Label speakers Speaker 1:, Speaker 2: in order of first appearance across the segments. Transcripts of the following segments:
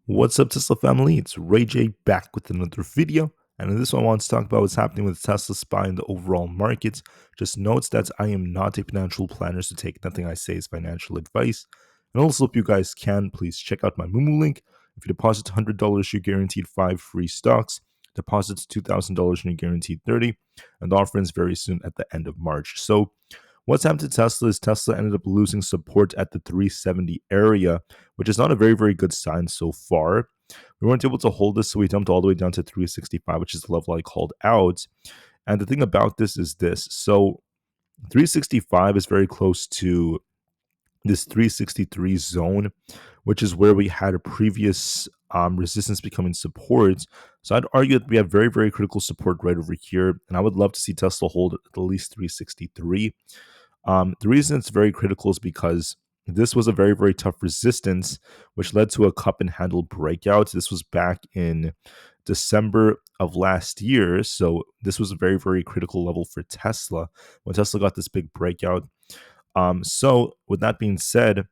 Speaker 1: What's up, Tesla family? It's Ray J back with another video. And in this one, I want to talk about what's happening with Tesla SPY in the overall market. Just notes that I am not a financial planner, so take nothing I say as financial advice. And also, if you guys can, please check out my Moomoo link. If you deposit $100, you're guaranteed 5 free stocks. Deposits $2,000 and you're guaranteed 30. And the offer ends very soon at the end of March. So what's happened to Tesla is Tesla ended up losing support at the 370 area, which is not a very, very good sign so far. We weren't able to hold this, so we dumped all the way down to 365, which is the level I called out. And the thing about this is this. So 365 is very close to this 363 zone, which is where we had a previous resistance becoming support. So I'd argue that we have very, very critical support right over here. And I would love to see Tesla hold at least 363. The reason it's very critical is because this was a very, very tough resistance, which led to a cup and handle breakout. This was back in December of last year. So this was a very, very critical level for Tesla when Tesla got this big breakout. So with that being said,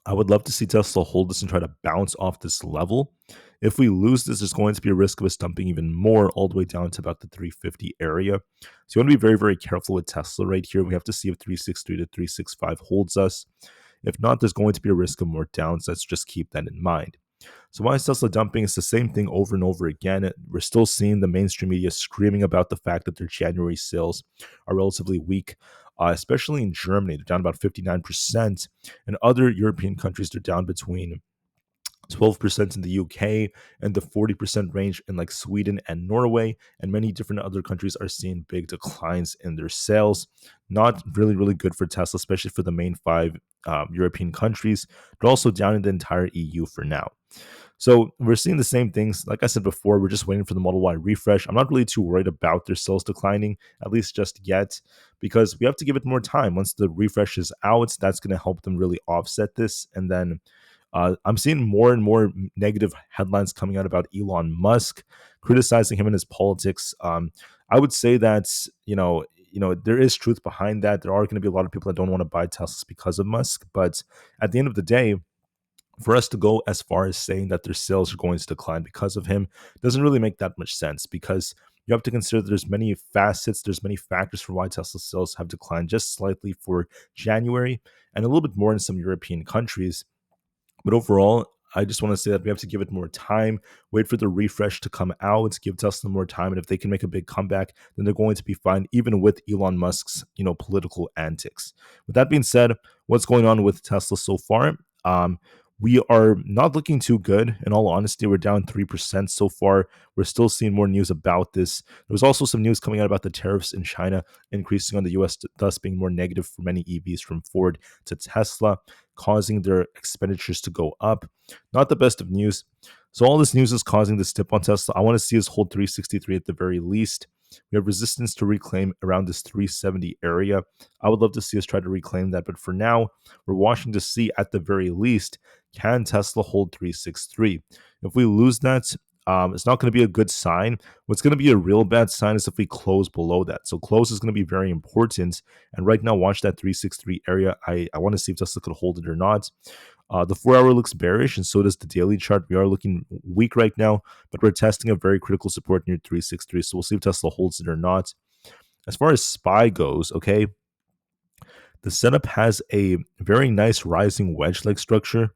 Speaker 1: I would love to see Tesla hold this and try to bounce off this level. If we lose this, there's going to be a risk of us dumping even more all the way down to about the 350 area. So you want to be very, very careful with Tesla right here. We have to see if 363 to 365 holds us. If not, there's going to be a risk of more downs. Let's just keep that in mind. So why is Tesla dumping? It's the same thing over and over again. We're still seeing the mainstream media screaming about the fact that their January sales are relatively weak, especially in Germany. They're down about 59%. In other European countries, they're down between 12% in the UK and the 40% range in like Sweden and Norway, and many different other countries are seeing big declines in their sales. Not really, really good for Tesla, especially for the main five European countries, but also down in the entire EU for now. So we're seeing the same things. Like I said before, we're just waiting for the Model Y refresh. I'm not really too worried about their sales declining, at least just yet, because we have to give it more time. Once the refresh is out, that's going to help them really offset this. And then I'm seeing more and more negative headlines coming out about Elon Musk, criticizing him and his politics. I would say that there is truth behind that. There are going to be a lot of people that don't want to buy Teslas because of Musk, but at the end of the day, for us to go as far as saying that their sales are going to decline because of him doesn't really make that much sense, because you have to consider that there's many facets, there's many factors for why Tesla sales have declined just slightly for January and a little bit more in some European countries. But overall, I just want to say that we have to give it more time, wait for the refresh to come out, give Tesla more time, and if they can make a big comeback, then they're going to be fine, even with Elon Musk's political antics. With that being said, what's going on with Tesla so far? We are not looking too good. In all honesty, we're down 3% so far. We're still seeing more news about this. There was also some news coming out about the tariffs in China increasing on the US, thus being more negative for many EVs from Ford to Tesla, causing their expenditures to go up. Not the best of news. So all this news is causing this dip on Tesla. I want to see us hold 363 at the very least. We have resistance to reclaim around this 370 area. I would love to see us try to reclaim that, but for now, we're watching to see at the very least, can Tesla hold 363? If we lose that, it's not going to be a good sign. What's going to be a real bad sign is if we close below that. So close is going to be very important. And right now, watch that 363 area. I want to see if Tesla could hold it or not. The 4-hour looks bearish, and so does the daily chart. We are looking weak right now, but we're testing a very critical support near 363. So we'll see if Tesla holds it or not. As far as SPY goes, okay, the setup has a very nice rising wedge-like structure.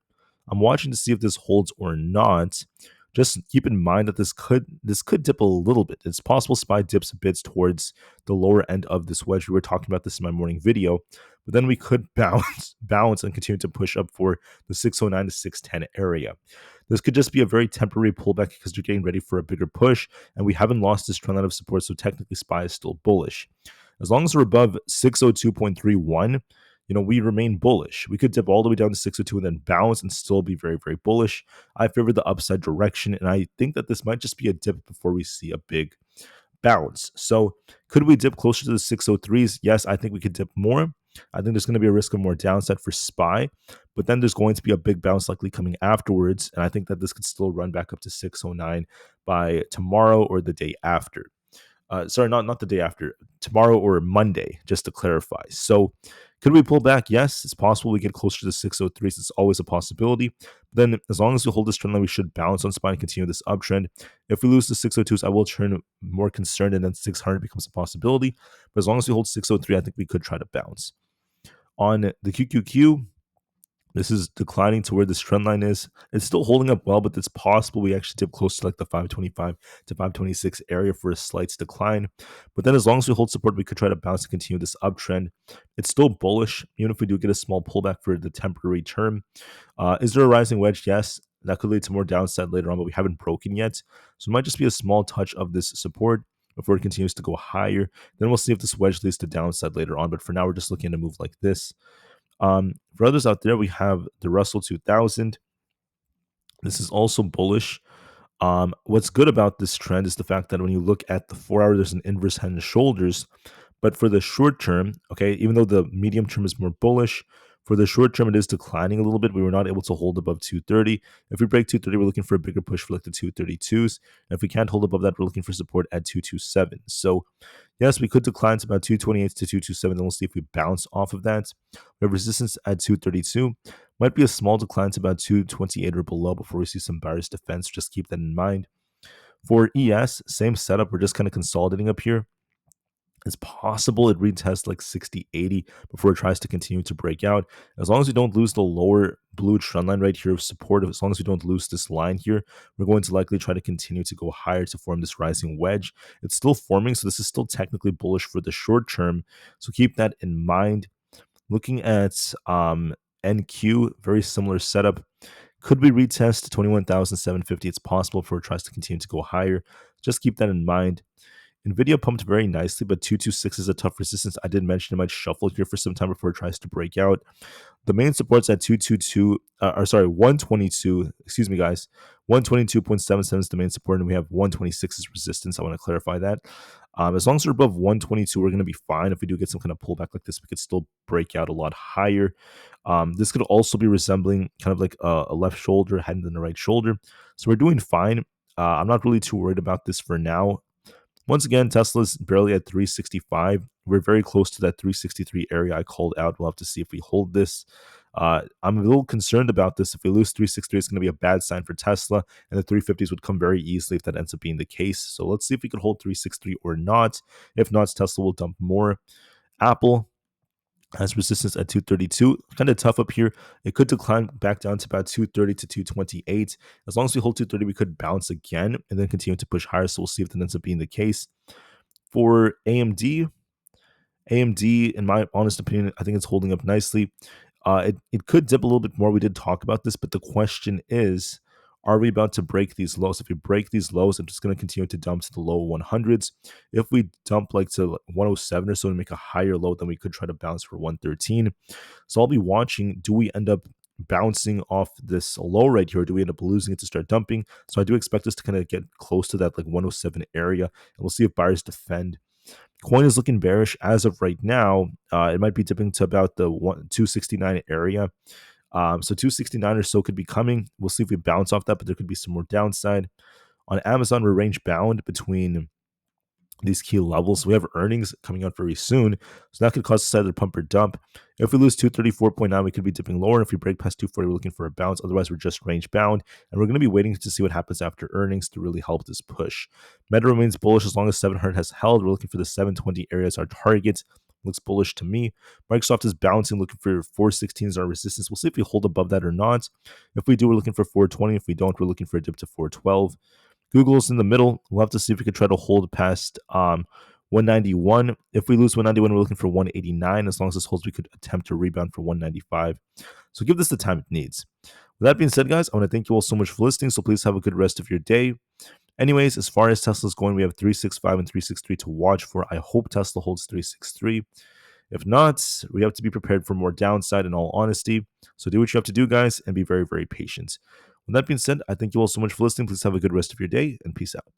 Speaker 1: I'm watching to see if this holds or not. Just keep in mind that this could dip a little bit. It's possible SPY dips a bit towards the lower end of this wedge. We were talking about this in my morning video, but then we could bounce and continue to push up for the 609 to 610 area. This could just be a very temporary pullback because you're getting ready for a bigger push, and we haven't lost this trend line of support, so technically SPY is still bullish. As long as we're above 602.31, we remain bullish. We could dip all the way down to 602 and then bounce and still be very, very bullish. I favor the upside direction, and I think that this might just be a dip before we see a big bounce. So could we dip closer to the 603s? Yes, I think we could dip more. I think there's going to be a risk of more downside for SPY, but then there's going to be a big bounce likely coming afterwards, and I think that this could still run back up to 609 by tomorrow or the day after. Sorry, not the day after, tomorrow or Monday, just to clarify. So, could we pull back? Yes, it's possible we get closer to the 603s. It's always a possibility. But then, as long as we hold this trend line, we should bounce on SPY and continue this uptrend. If we lose the 602s, I will turn more concerned, and then 600 becomes a possibility. But as long as we hold 603, I think we could try to bounce. On the QQQ, this is declining to where this trend line is. It's still holding up well, but it's possible we actually dip close to like the 525 to 526 area for a slight decline. But then as long as we hold support, we could try to bounce and continue this uptrend. It's still bullish, even if we do get a small pullback for the temporary term. Is there a rising wedge? Yes. That could lead to more downside later on, but we haven't broken yet. So it might just be a small touch of this support before it continues to go higher. Then we'll see if this wedge leads to downside later on. But for now, we're just looking at a move like this. For others out there, we have the Russell 2000. This is also bullish. What's good about this trend is the fact that when you look at the 4 hour, there's an inverse head and shoulders. But for the short term, okay, even though the medium term is more bullish, for the short term, it is declining a little bit. We were not able to hold above 230. If we break 230, we're looking for a bigger push for like the 232s. And if we can't hold above that, we're looking for support at 227. So, yes, we could decline to about 228 to 227. Then we'll see if we bounce off of that. We have resistance at 232. Might be a small decline to about 228 or below before we see some buyer's defense. Just keep that in mind. For ES, same setup. We're just kind of consolidating up here. It's possible it retests like 60, 80 before it tries to continue to break out. As long as we don't lose the lower blue trend line right here of support, as long as we don't lose this line here, we're going to likely try to continue to go higher to form this rising wedge. It's still forming, so this is still technically bullish for the short term. So keep that in mind. Looking at NQ, very similar setup. Could we retest 21,750? It's possible before it tries to continue to go higher. Just keep that in mind. Nvidia pumped very nicely, but 226 is a tough resistance. I did mention it might shuffle here for some time before it tries to break out. The main support's at 122, excuse me, guys. 122.77 is the main support, and we have 126 as resistance. I want to clarify that. As long as we're above 122, we're going to be fine. If we do get some kind of pullback like this, we could still break out a lot higher. This could also be resembling kind of like a left shoulder heading than the right shoulder. So we're doing fine. I'm not really too worried about this for now. Once again, Tesla's barely at 365. We're very close to that 363 area I called out. We'll have to see if we hold this. I'm a little concerned about this. If we lose 363, it's going to be a bad sign for Tesla, and the 350s would come very easily if that ends up being the case. So let's see if we can hold 363 or not. If not, Tesla will dump more. Apple has resistance at 232. Kind of tough up here. It could decline back down to about 230 to 228. As long as we hold 230, we could bounce again and then continue to push higher. So we'll see if that ends up being the case. For AMD, in my honest opinion, I think it's holding up nicely. It could dip a little bit more. We did talk about this, but the question is, are we about to break these lows? If we break these lows, I'm just going to continue to dump to the low 100s. If we dump like to 107 or so and make a higher low, then we could try to bounce for 113. So I'll be watching. Do we end up bouncing off this low right here, or do we end up losing it to start dumping? So I do expect us to kind of get close to that like 107 area, and we'll see if buyers defend. Coin is looking bearish as of right now. It might be dipping to about the 269 area. So 269 or so could be coming. We'll see if we bounce off that, but there could be some more downside. On Amazon, we're range bound between these key levels. We have earnings coming out very soon, so that could cause us either pump or dump. If we lose 234.9, we could be dipping lower. If we break past 240, we're looking for a bounce. Otherwise, we're just range bound, and we're going to be waiting to see what happens after earnings to really help this push. Meta remains bullish as long as 700 has held. We're looking for the 720 area as our target. Looks bullish to me. Microsoft is bouncing, looking for 416 as our resistance. We'll see if we hold above that or not. If we do, we're looking for 420. If we don't, we're looking for a dip to 412. Google's in the middle. We'll have to see if we could try to hold past 191. If we lose 191, we're looking for 189. As long as this holds, we could attempt to rebound for 195. So give this the time it needs. With that being said, guys, I want to thank you all so much for listening. So please have a good rest of your day. Anyways, as far as Tesla's going, we have 365 and 363 to watch for. I hope Tesla holds 363. If not, we have to be prepared for more downside in all honesty. So do what you have to do, guys, and be very, very patient. With that being said, I thank you all so much for listening. Please have a good rest of your day, and peace out.